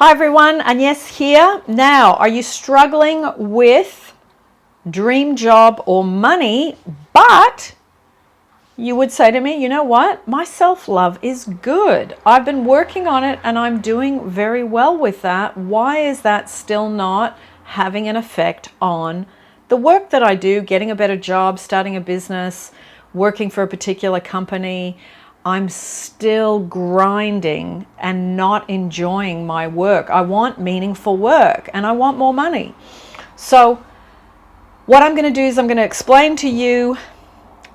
Hi everyone, Agnes here. Now, are you struggling with dream job or money, but you would say to me, you know what? My self-love is good. I've been working on it and I'm doing very well with that. Why is that still not having an effect on the work that I do, getting a better job, starting a business, working for a particular company? I'm still grinding and not enjoying my work. I want meaningful work and I want more money. So what I'm going to do is I'm going to explain to you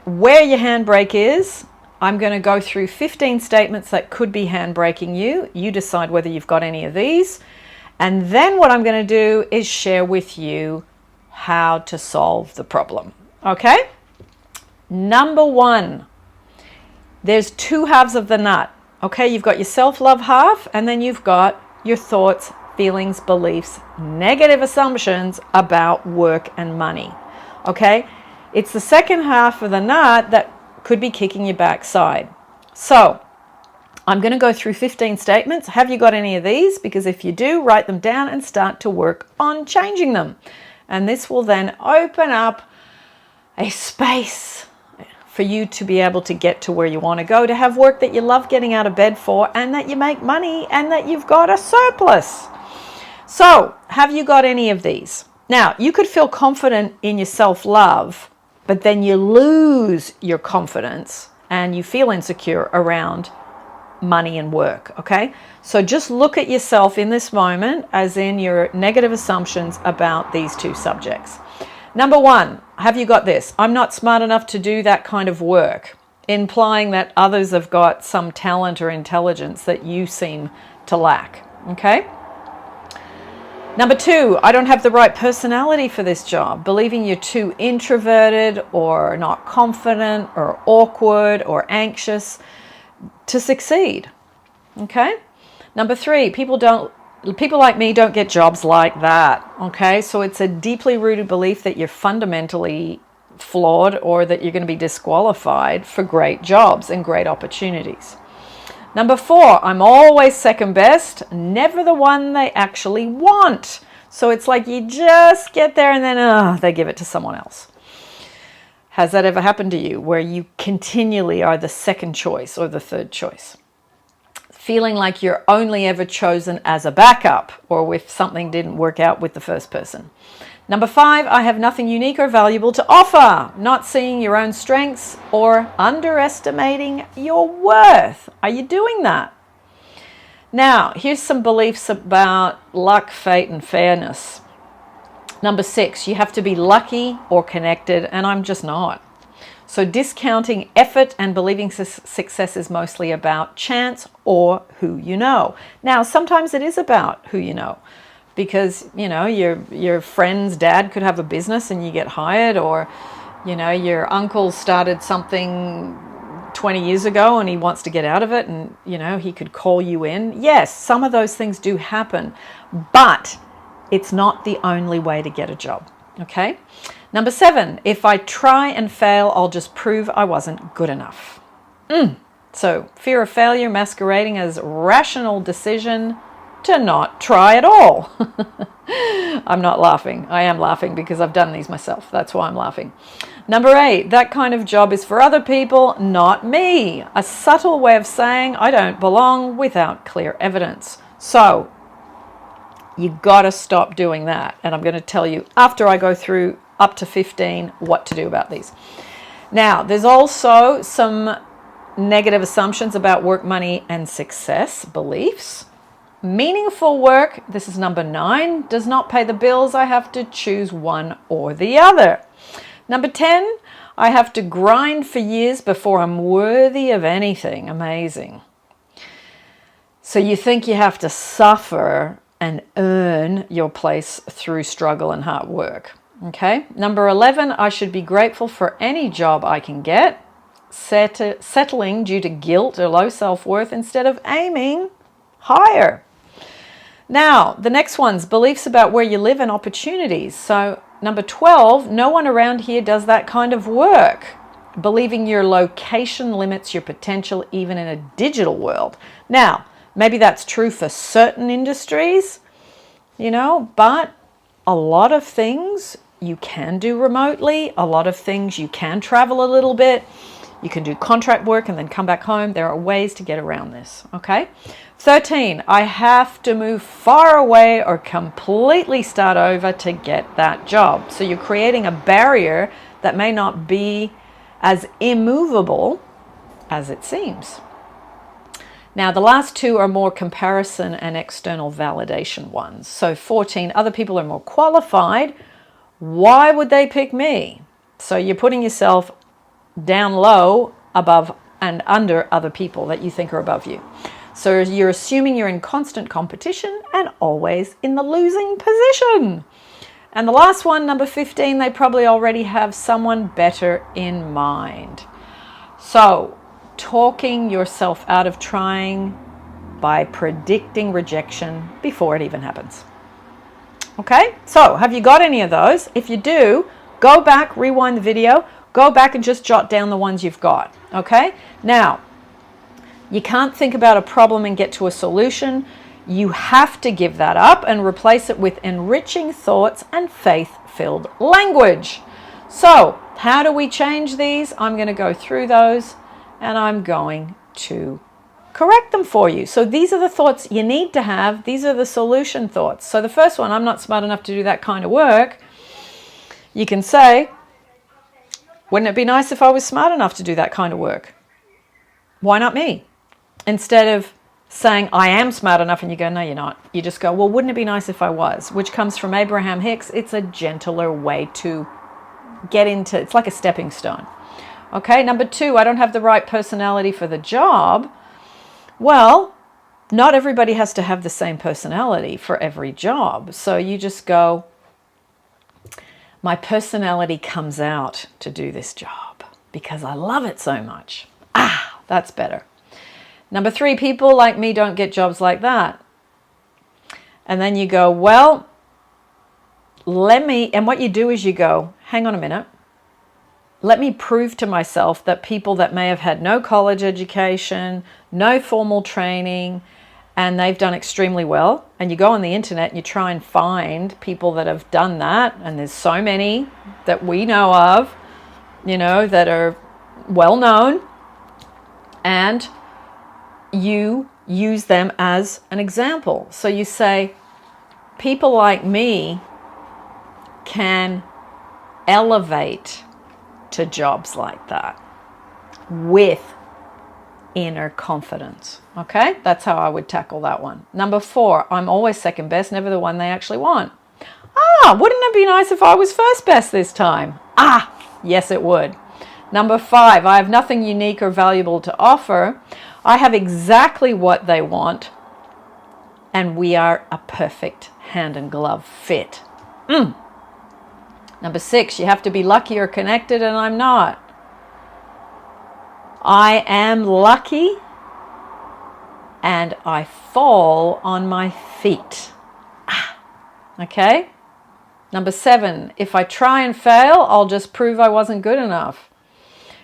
where your handbrake is. I'm going to go through 15 statements that could be handbraking you. You decide whether you've got any of these. And then what I'm going to do is share with you how to solve the problem. Okay? Number one. There's two halves of the nut. Okay, you've got your self-love half, and then you've got your thoughts, feelings, beliefs, negative assumptions about work and money. Okay, it's the second half of the nut that could be kicking your backside. So I'm going to go through 15 statements. Have you got any of these? Because if you do, write them down and start to work on changing them. And this will then open up a space for you to be able to get to where you want to go, to have work that you love getting out of bed for, and that you make money, and that you've got a surplus. So, have you got any of these? Now, you could feel confident in your self-love, but then you lose your confidence and you feel insecure around money and work, okay? So just look at yourself in this moment as in your negative assumptions about these two subjects. Number one, have you got this? I'm not smart enough to do that kind of work, implying that others have got some talent or intelligence that you seem to lack, okay? Number two, I don't have the right personality for this job, believing you're too introverted or not confident or awkward or anxious to succeed, okay? Number three, people like me don't get jobs like that, okay? So it's a deeply rooted belief that you're fundamentally flawed or that you're going to be disqualified for great jobs and great opportunities. Number four, I'm always second best, never the one they actually want. So it's like you just get there and then they give it to someone else. Has that ever happened to you where you continually are the second choice or the third choice? Feeling like you're only ever chosen as a backup or if something didn't work out with the first person. Number five, I have nothing unique or valuable to offer. Not seeing your own strengths or underestimating your worth. Are you doing that? Now, here's some beliefs about luck, fate, and fairness. Number six, you have to be lucky or connected, and I'm just not. So discounting effort and believing success is mostly about chance or who you know. Now, sometimes it is about who you know because, you know, your friend's dad could have a business and you get hired, or, you know, your uncle started something 20 years ago and he wants to get out of it and, you know, he could call you in. Yes, some of those things do happen, but it's not the only way to get a job, okay? Number seven, if I try and fail, I'll just prove I wasn't good enough. So fear of failure masquerading as rational decision to not try at all. I'm not laughing. I am laughing because I've done these myself. That's why I'm laughing. Number eight, that kind of job is for other people, not me. A subtle way of saying I don't belong without clear evidence. So you got to stop doing that. And I'm going to tell you after I go through up to 15 what to do about these. Now, there's also some negative assumptions about work, money, and success beliefs. Meaningful work, this is number 9, does not pay the bills. I have to choose one or the other. Number 10, I have to grind for years before I'm worthy of anything. Amazing. So you think you have to suffer and earn your place through struggle and hard work. Okay. Number 11, I should be grateful for any job I can get. Settling due to guilt or low self-worth instead of aiming higher. Now, the next one's beliefs about where you live and opportunities. So number 12, no one around here does that kind of work. Believing your location limits your potential even in a digital world. Now, Maybe that's true for certain industries, but a lot of things you can do remotely. A lot of things you can travel a little bit. You can do contract work and then come back home. There are ways to get around this, okay? 13, I have to move far away or completely start over to get that job. So you're creating a barrier that may not be as immovable as it seems. Now, the last two are more comparison and external validation ones. So 14, other people are more qualified. Why would they pick me? So you're putting yourself down low, above and under other people that you think are above you. So you're assuming you're in constant competition and always in the losing position. And the last one, number 15, they probably already have someone better in mind. So talking yourself out of trying by predicting rejection before it even happens. Okay, so have you got any of those? If you do, go back, rewind the video, go back and just jot down the ones you've got. Okay, now you can't think about a problem and get to a solution. You have to give that up and replace it with enriching thoughts and faith-filled language. So how do we change these? I'm going to go through those and I'm going to correct them for you. So these are the thoughts you need to have. These are the solution thoughts. So the first one, I'm not smart enough to do that kind of work. You can say, wouldn't it be nice if I was smart enough to do that kind of work? Why not me? Instead of saying, I am smart enough, and you go, no, you're not. You just go, well, wouldn't it be nice if I was? Which comes from Abraham Hicks. It's a gentler way to get into, it's like a stepping stone. Okay, number 2, I don't have the right personality for the job. Well, not everybody has to have the same personality for every job. So you just go, my personality comes out to do this job because I love it so much. Ah, that's better. Number 3, people like me don't get jobs like that. And then you go, well, and what you do is you go, hang on a minute. Let me prove to myself that people that may have had no college education, no formal training, and they've done extremely well. And you go on the internet and you try and find people that have done that. And there's so many that we know of, that are well known. And you use them as an example. So you say, people like me can elevate to jobs like that with inner confidence. Okay, that's how I would tackle that one. Number 4, I'm always second best, never the one they actually want. Ah, wouldn't it be nice if I was first best this time? Ah, yes it would. Number 5, I have nothing unique or valuable to offer. I have exactly what they want, and we are a perfect hand and glove fit. Number 6, you have to be lucky or connected, and I'm not. I am lucky, and I fall on my feet. Okay? Number 7, if I try and fail, I'll just prove I wasn't good enough.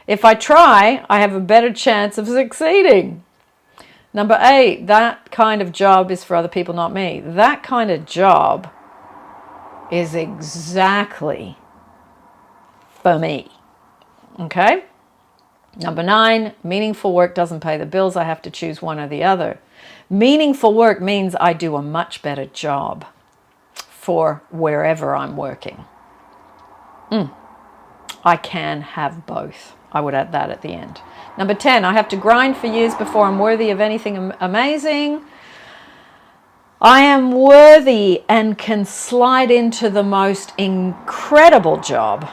If I try, I have a better chance of succeeding. Number 8, that kind of job is for other people, not me. That kind of job is exactly for me. Okay? Number 9, meaningful work doesn't pay the bills. I have to choose one or the other. Meaningful work means I do a much better job for wherever I'm working. I can have both. I would add that at the end. Number 10, I have to grind for years before I'm worthy of anything amazing. I am worthy and can slide into the most incredible job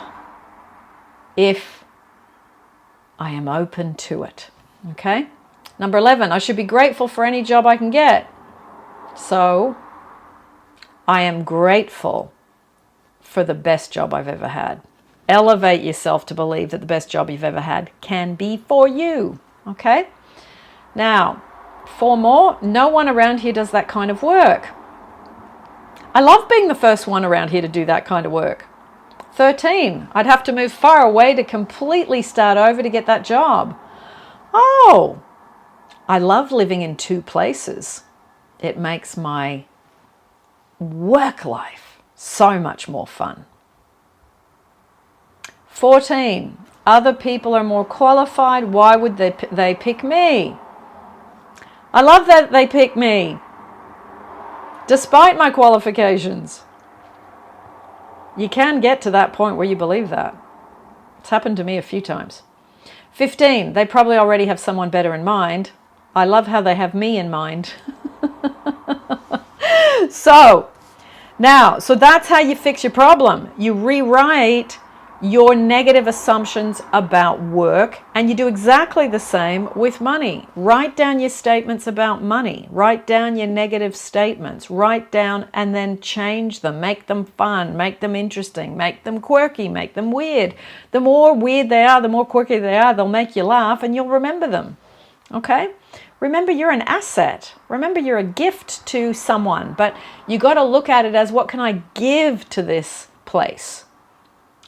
if I am open to it. Okay? Number 11, I should be grateful for any job I can get. So I am grateful for the best job I've ever had. Elevate yourself to believe that the best job you've ever had can be for you. Okay? Now, 4 more. No one around here does that kind of work. I love being the first one around here to do that kind of work. 13. I'd have to move far away to completely start over to get that job. Oh, I love living in two places. It makes my work life so much more fun. 14, other people are more qualified. Why would they pick me? I love that they pick me, despite my qualifications. You can get to that point where you believe that. It's happened to me a few times. 15, they probably already have someone better in mind. I love how they have me in mind. So that's how you fix your problem. You rewrite your negative assumptions about work, and you do exactly the same with money. Write down your statements about money. Write down your negative statements. Write down and then change them. Make them fun. Make them interesting. Make them quirky. Make them weird. The more weird they are, the more quirky they are, they'll make you laugh and you'll remember them. Okay? Remember, you're an asset. Remember, you're a gift to someone, but you got to look at it as, what can I give to this place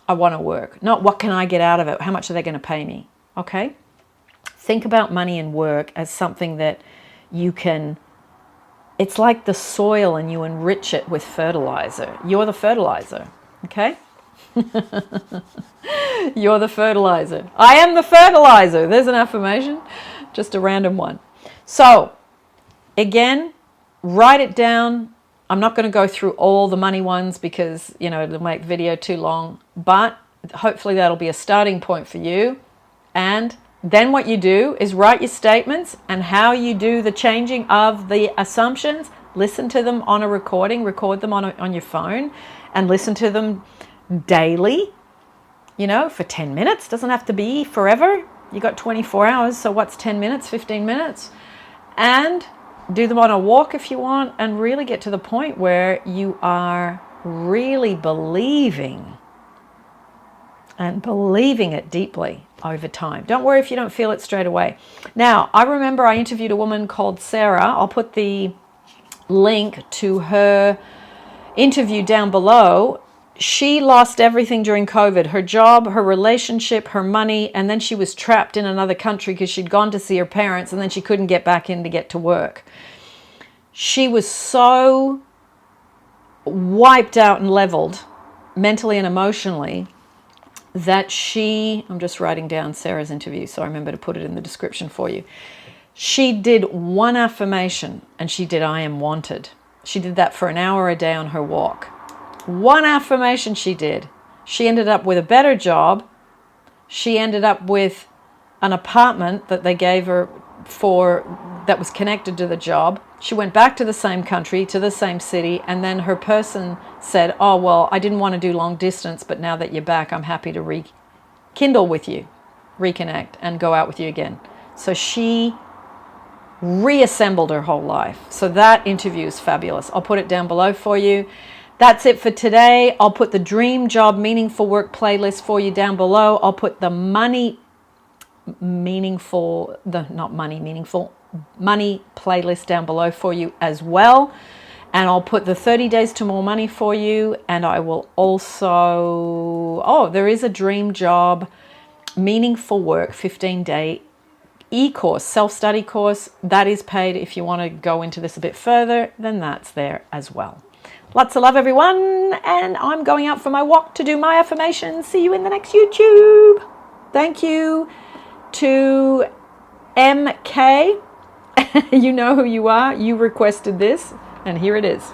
I want to work? Not what can I get out of it? How much are they going to pay me? Okay? Think about money and work as something that you can, it's like the soil and you enrich it with fertilizer. You're the fertilizer. Okay? You're the fertilizer. I am the fertilizer. There's an affirmation. Just a random one. So, again, write it down. I'm not going to go through all the money ones because, it'll make the video too long. But hopefully that'll be a starting point for you. And then what you do is write your statements and how you do the changing of the assumptions. Listen to them on a recording. Record them on your phone and listen to them daily, for 10 minutes. Doesn't have to be forever. You got 24 hours, so what's 10 minutes, 15 minutes? And do them on a walk if you want, and really get to the point where you are really believing it deeply over time. Don't worry if you don't feel it straight away. Now, I remember I interviewed a woman called Sarah. I'll put the link to her interview down below. She lost everything during COVID, her job, her relationship, her money, and then she was trapped in another country because she'd gone to see her parents and then she couldn't get back in to get to work. She was so wiped out and leveled mentally and emotionally that I'm just writing down Sarah's interview so I remember to put it in the description for you. She did one affirmation and she did, I am wanted. She did that for an hour a day on her walk. One affirmation she did. She ended up with a better job. She ended up with an apartment that they gave her that was connected to the job. She went back to the same country, to the same city, and then her person said, oh, well, I didn't want to do long distance, but now that you're back, I'm happy to rekindle with you, reconnect, and go out with you again. So she reassembled her whole life. So that interview is fabulous. I'll put it down below for you. That's it for Today. I'll put the Dream Job Meaningful Work playlist for you down below. I'll put the money playlist down below for you as well. And I'll put the 30 Days to More Money for you. And I will also, there is a Dream Job Meaningful Work 15-day e-course, self-study course. That is paid. If you want to go into this a bit further, then that's there as well. Lots of love, everyone, and I'm going out for my walk to do my affirmations. See you in the next YouTube. Thank you to MK. You know who you are. You requested this, and here it is.